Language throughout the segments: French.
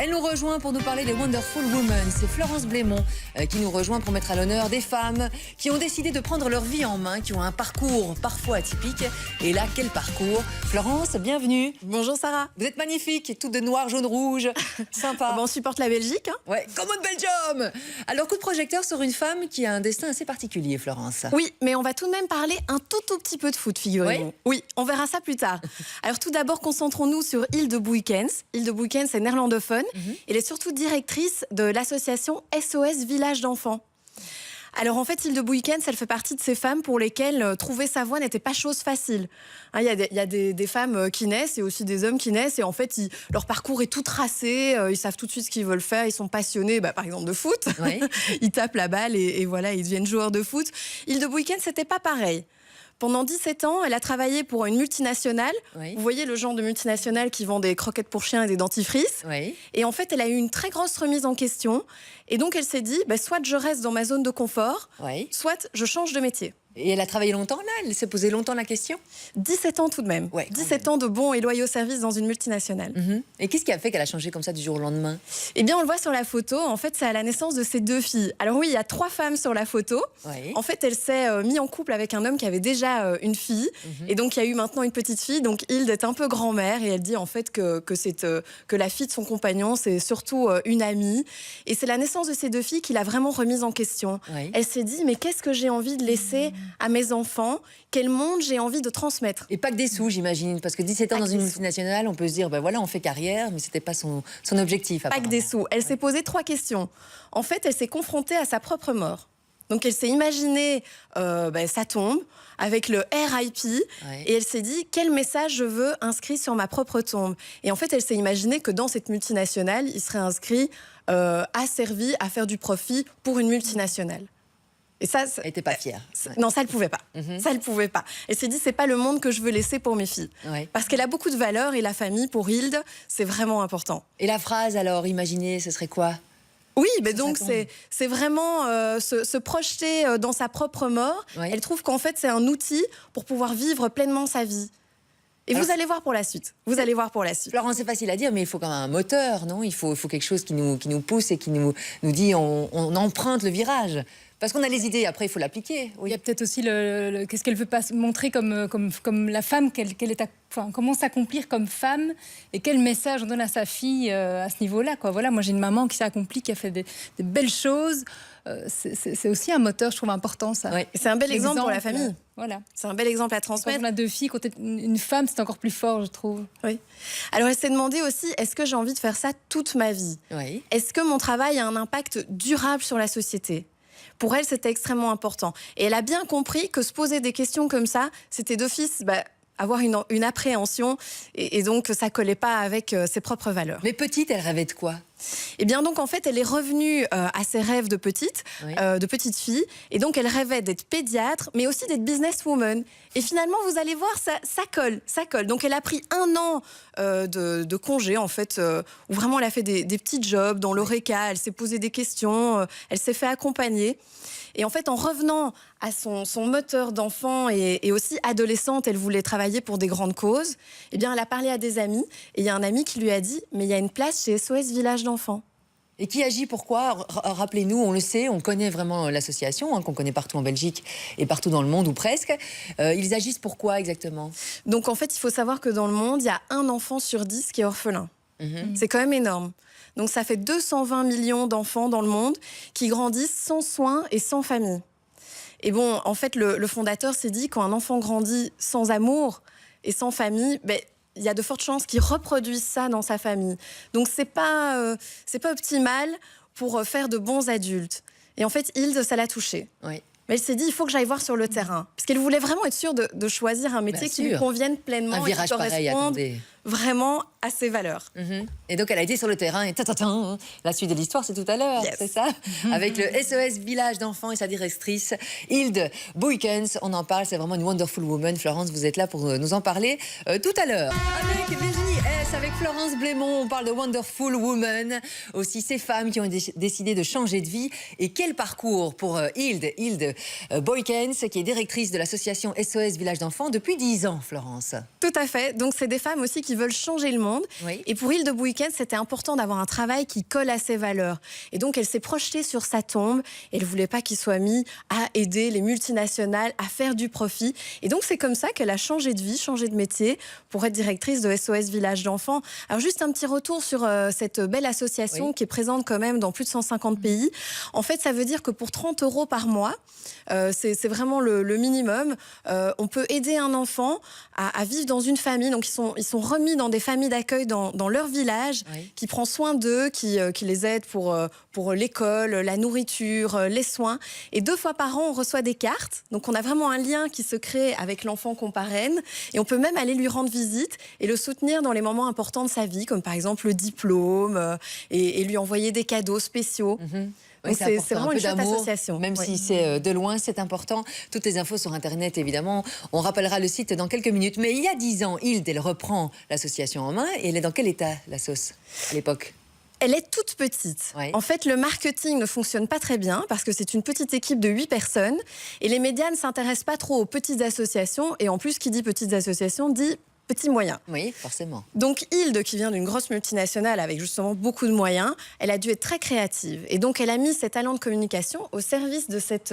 Elle nous rejoint pour nous parler des Wonderful Women. C'est Florence Blémont qui nous rejoint pour mettre à l'honneur des femmes qui ont décidé de prendre leur vie en main, qui ont un parcours parfois atypique. Et là, quel parcours! Florence, bienvenue. Bonjour Sarah. Vous êtes magnifique, toute de noir, jaune, rouge. Sympa. On supporte la Belgique. Ouais, Common Belgium. Alors, coup de projecteur sur une femme qui a un destin assez particulier, Florence. Oui, mais on va tout de même parler un tout petit peu de foot, figurez-vous. Oui, on verra ça plus tard. Alors tout d'abord, concentrons-nous sur Hilde Boeykens. Hilde Boeykens est néerlandophone. Elle est surtout directrice de l'association SOS Village d'enfants. Alors en fait, Hilde Boeykens, elle fait partie de ces femmes pour lesquelles trouver sa voie n'était pas chose facile. Il y a des femmes qui naissent et aussi des hommes qui naissent et en fait, leur parcours est tout tracé, ils savent tout de suite ce qu'ils veulent faire, ils sont passionnés par exemple de foot, ils tapent la balle et voilà, ils deviennent joueurs de foot. Hilde Boeykens, c'était pas pareil. Pendant 17 ans, elle a travaillé pour une multinationale. Vous voyez le genre de multinationale qui vend des croquettes pour chiens et des dentifrices. Et en fait, elle a eu une très grosse remise en question. Et donc, elle s'est dit, soit je reste dans ma zone de confort, soit je change de métier. Et elle a travaillé longtemps là? Elle s'est posé longtemps la question? 17 ans tout de même. 17 ans de bons et loyaux services dans une multinationale. Et qu'est-ce qui a fait qu'elle a changé comme ça du jour au lendemain? Eh bien, on le voit sur la photo. En fait, c'est à la naissance de ses 2 filles. Alors oui, il y a 3 femmes sur la photo. En fait, elle s'est mise en couple avec un homme qui avait déjà une fille. Et donc, il y a eu maintenant une petite fille. Donc, Hilde est un peu grand-mère. Et elle dit en fait que la fille de son compagnon, c'est surtout une amie. Et c'est la naissance de ces 2 filles qui l'a vraiment remise en question. Elle s'est dit, mais qu'est-ce que j'ai envie de laisser à mes enfants, quel monde j'ai envie de transmettre. Et pas que des sous, j'imagine, parce que 17 ans dans une multinationale, on peut se dire, voilà, on fait carrière, mais c'était pas son objectif. Pas que des sous. Elle s'est posé 3 questions. En fait, elle s'est confrontée à sa propre mort. Donc, elle s'est imaginée sa tombe avec le RIP et elle s'est dit, quel message je veux inscrit sur ma propre tombe. Et en fait, elle s'est imaginée que dans cette multinationale, il serait inscrit asservi à faire du profit pour une multinationale. Et ça, elle n'était pas fière. Non, ça, elle ne pouvait pas. Ça, elle ne pouvait pas. Elle s'est dit, c'est pas le monde que je veux laisser pour mes filles. Parce qu'elle a beaucoup de valeurs et la famille, pour Hilde, c'est vraiment important. Et la phrase, alors, imaginez, ce serait quoi? Oui, mais donc c'est vraiment se projeter dans sa propre mort. Elle trouve qu'en fait, c'est un outil pour pouvoir vivre pleinement sa vie. Et alors, vous allez voir pour la suite. Vous allez voir pour la suite. Florence, c'est facile à dire, mais il faut quand même un moteur, non? Il faut quelque chose qui nous pousse et qui nous dit on emprunte le virage. Parce qu'on a les idées, après il faut l'appliquer. Il y a peut-être aussi qu'est-ce qu'elle veut pas montrer comme la femme, comment s'accomplir comme femme et quel message on donne à sa fille à ce niveau-là. Voilà, moi j'ai une maman qui s'est accomplie, qui a fait des belles choses. C'est aussi un moteur, je trouve, important, ça. C'est un bel exemple pour la famille. Voilà. C'est un bel exemple à transmettre. Quand on a 2 filles, quand une femme, c'est encore plus fort, je trouve. Alors, elle s'est demandé aussi, est-ce que j'ai envie de faire ça toute ma vie? Est-ce que mon travail a un impact durable sur la société? Pour elle, c'était extrêmement important. Et elle a bien compris que se poser des questions comme ça, c'était d'office avoir une appréhension. Et donc, ça ne collait pas avec ses propres valeurs. Mais petite, elle rêvait de quoi? Eh bien, donc, en fait, elle est revenue à ses rêves de petite fille. Et donc, elle rêvait d'être pédiatre, mais aussi d'être businesswoman. Et finalement, vous allez voir, ça colle. Donc, elle a pris 1 an de congé, en fait, où vraiment elle a fait des petits jobs dans l'ORECA. Elle s'est posé des questions, elle s'est fait accompagner. Et en fait, en revenant à son moteur d'enfant et aussi adolescente, elle voulait travailler pour des grandes causes. Eh bien, elle a parlé à des amis. Et il y a un ami qui lui a dit, mais il y a une place chez SOS Village d'enfants. Et qui agit pourquoi? Rappelez-nous, on le sait, on connaît vraiment l'association, qu'on connaît partout en Belgique et partout dans le monde, ou presque. Ils agissent pourquoi exactement? Donc, en fait, il faut savoir que dans le monde, il y a 1 enfant sur 10 qui est orphelin. C'est quand même énorme. Donc, ça fait 220 millions d'enfants dans le monde qui grandissent sans soins et sans famille. Et bon, en fait, le fondateur s'est dit, quand un enfant grandit sans amour et sans famille, il y a de fortes chances qu'il reproduise ça dans sa famille. Donc, c'est pas optimal pour faire de bons adultes. Et en fait, Hilde, ça l'a touchée. Mais elle s'est dit, il faut que j'aille voir sur le terrain. Parce qu'elle voulait vraiment être sûre de choisir un métier qui lui convienne pleinement. Un virage et qui corresponde vraiment à ses valeurs. Et donc, elle a été sur le terrain et la suite de l'histoire, c'est tout à l'heure, c'est ça? Avec le SOS Village d'enfants et sa directrice, Hilde Boeykens. On en parle, c'est vraiment une wonderful woman. Florence, vous êtes là pour nous en parler tout à l'heure. Avec Virginie S avec Florence Blémont, on parle de Wonderful Woman, aussi ces femmes qui ont décidé de changer de vie. Et quel parcours pour Hilde Boykens, qui est directrice de l'association SOS Village d'Enfants depuis 10 ans, Florence. Tout à fait, donc c'est des femmes aussi qui veulent changer le monde. Oui. Et pour Hilde Boykens, c'était important d'avoir un travail qui colle à ses valeurs. Et donc elle s'est projetée sur sa tombe, et elle ne voulait pas qu'il soit mis à aider les multinationales à faire du profit. Et donc c'est comme ça qu'elle a changé de vie, changé de métier pour être directrice de SOS Village d'Enfants. Alors juste un petit retour sur cette belle association qui est présente quand même dans plus de 150 pays. En fait, ça veut dire que pour 30 € par mois, c'est vraiment le minimum, on peut aider un enfant à vivre dans une famille. Donc ils sont remis dans des familles d'accueil dans leur village, qui prend soin d'eux, qui les aide pour l'école, la nourriture, les soins. Et 2 fois par an, on reçoit des cartes. Donc on a vraiment un lien qui se crée avec l'enfant qu'on parraine. Et on peut même aller lui rendre visite et le soutenir dans les moments importants de sa vie, comme par exemple le diplôme, et lui envoyer des cadeaux spéciaux. Oui, c'est vraiment une chouette association. Même si c'est de loin, c'est important. Toutes les infos sur Internet, évidemment. On rappellera le site dans quelques minutes. Mais il y a 10 ans, Hilde, elle reprend l'association en main. Et elle est dans quel état, la sauce, à l'époque ? Elle est toute petite. En fait, le marketing ne fonctionne pas très bien parce que c'est une petite équipe de 8 personnes. Et les médias ne s'intéressent pas trop aux petites associations. Et en plus, qui dit petites associations dit petits moyens. Oui, forcément. Donc Hilde, qui vient d'une grosse multinationale avec justement beaucoup de moyens, elle a dû être très créative. Et donc elle a mis ses talents de communication au service de cette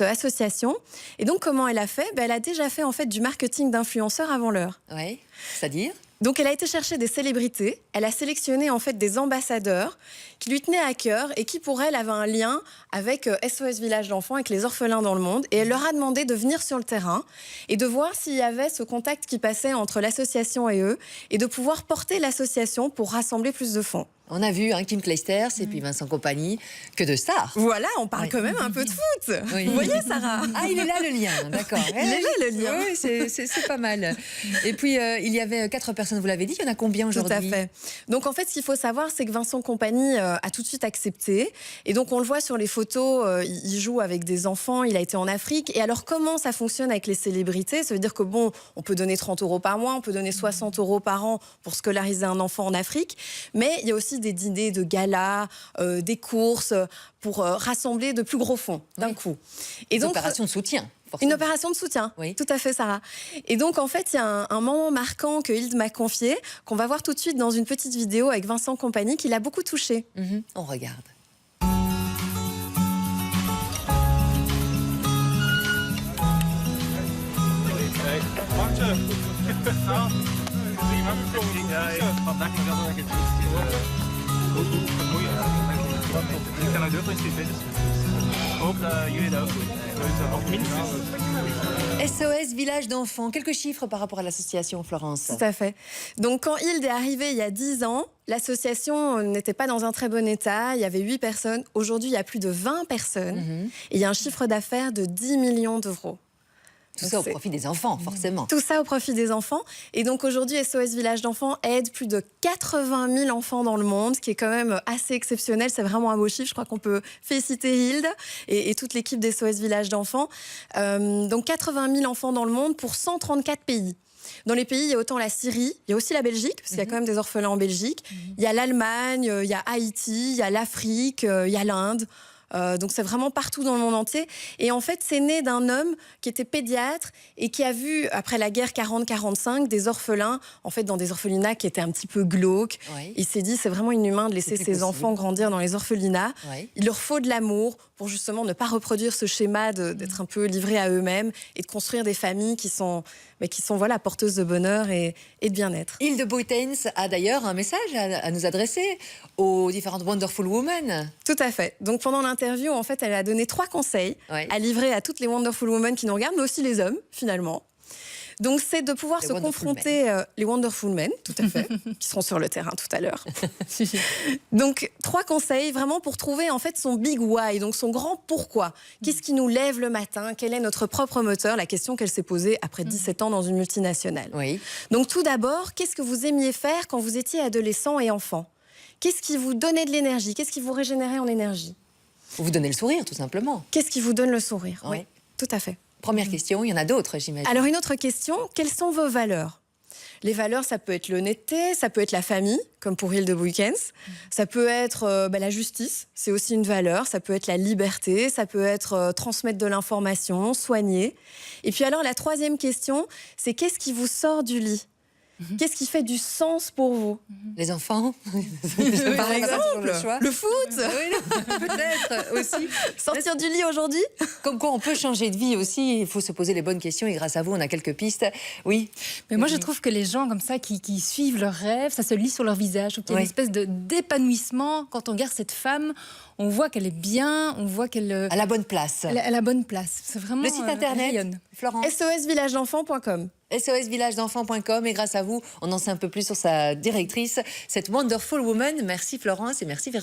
association. Et donc comment elle a fait ? Elle a déjà fait en fait du marketing d'influenceurs avant l'heure. Oui, c'est-à-dire ? Donc elle a été chercher des célébrités, elle a sélectionné en fait des ambassadeurs qui lui tenaient à cœur et qui pour elle avaient un lien avec SOS Village d'Enfants, avec les orphelins dans le monde. Et elle leur a demandé de venir sur le terrain et de voir s'il y avait ce contact qui passait entre l'association et eux et de pouvoir porter l'association pour rassembler plus de fonds. On a vu Kim Clijsters et puis Vincent Compagnie, que de stars. Voilà, on parle quand même un peu de foot. Vous voyez, Sarah ? Ah, il est là le lien, d'accord. Il est là le lien. Oui, c'est pas mal. Et puis, il y avait 4 personnes, vous l'avez dit. Il y en a combien aujourd'hui ? Tout à fait. Donc, en fait, ce qu'il faut savoir, c'est que Vincent Compagnie a tout de suite accepté. Et donc, on le voit sur les photos, il joue avec des enfants, il a été en Afrique. Et alors, comment ça fonctionne avec les célébrités ? Ça veut dire que, bon, on peut donner 30 € par mois, on peut donner 60 € par an pour scolariser un enfant en Afrique. Mais il y a aussi des dîners de gala, des courses pour rassembler de plus gros fonds d'un coup. Et donc, opération de soutien. Forcément. Une opération de soutien, tout à fait, Sarah. Et donc, en fait, il y a un moment marquant que Hilde m'a confié, qu'on va voir tout de suite dans une petite vidéo avec Vincent Compagnie, qui l'a beaucoup touché. On regarde. SOS Village d'Enfants. Quelques chiffres par rapport à l'association, Florence. Tout à fait. Donc, quand Hilde est arrivée il y a 10 ans, l'association n'était pas dans un très bon état. Il y avait 8 personnes. Aujourd'hui, il y a plus de 20 personnes. Et il y a un chiffre d'affaires de 10 millions d'euros. Tout ça au profit des enfants, forcément. Tout ça au profit des enfants. Et donc aujourd'hui, SOS Village d'Enfants aide plus de 80 000 enfants dans le monde, ce qui est quand même assez exceptionnel. C'est vraiment un beau chiffre. Je crois qu'on peut féliciter Hilde et toute l'équipe des SOS Village d'Enfants. Donc 80 000 enfants dans le monde pour 134 pays. Dans les pays, il y a autant la Syrie, il y a aussi la Belgique, parce qu'il y a quand même des orphelins en Belgique. Il y a l'Allemagne, il y a Haïti, il y a l'Afrique, il y a l'Inde. Donc c'est vraiment partout dans le monde entier. Et en fait, c'est né d'un homme qui était pédiatre et qui a vu, après la guerre 40-45, des orphelins, en fait, dans des orphelinats qui étaient un petit peu glauques. Il s'est dit, c'est vraiment inhumain de laisser ses enfants grandir dans les orphelinats. Il leur faut de l'amour pour justement ne pas reproduire ce schéma d'être un peu livrés à eux-mêmes et de construire des familles qui sont voilà, porteuses de bonheur et de bien-être. Hilde Boykens a d'ailleurs un message à nous adresser aux différentes Wonderful Women. Tout à fait. Donc pendant l'interview, en fait, elle a donné 3 conseils à livrer à toutes les Wonderful Women qui nous regardent, mais aussi les hommes, finalement. Donc, c'est de pouvoir se confronter, les Wonderful Men, tout à fait, qui seront sur le terrain tout à l'heure. Donc, 3 conseils vraiment pour trouver en fait son big why, donc son grand pourquoi. Qu'est-ce qui nous lève le matin ? Quel est notre propre moteur ? La question qu'elle s'est posée après 17 ans dans une multinationale. Donc, tout d'abord, qu'est-ce que vous aimiez faire quand vous étiez adolescent et enfant ? Qu'est-ce qui vous donnait de l'énergie ? Qu'est-ce qui vous régénérait en énergie ? Vous donnez le sourire, tout simplement. Qu'est-ce qui vous donne le sourire ? Oui, tout à fait. Première question, il y en a d'autres, j'imagine. Alors, une autre question, quelles sont vos valeurs ? Les valeurs, ça peut être l'honnêteté, ça peut être la famille, comme pour Hilde Buykens. Ça peut être la justice, c'est aussi une valeur. Ça peut être la liberté, ça peut être transmettre de l'information, soigner. Et puis alors, la troisième question, c'est qu'est-ce qui vous sort du lit ? Qu'est-ce qui fait du sens pour vous ? Les enfants, Par exemple, le foot, oui, peut-être aussi. sortir du lit aujourd'hui. Comme quoi, on peut changer de vie aussi. Il faut se poser les bonnes questions et grâce à vous, on a quelques pistes. Oui. Mais moi, je trouve que les gens comme ça qui suivent leurs rêves, ça se lit sur leur visage. Il y a Oui. une espèce d'épanouissement. Quand on regarde cette femme, on voit qu'elle est bien, on voit qu'elle À la bonne place. elle a la bonne place. C'est vraiment Le site internet, rayonne. Florence. SOSvillagedenfants.com. SOSvillagedenfants.com et grâce à vous, on en sait un peu plus sur sa directrice, cette Wonderful Woman. Merci Florence et merci Virginie.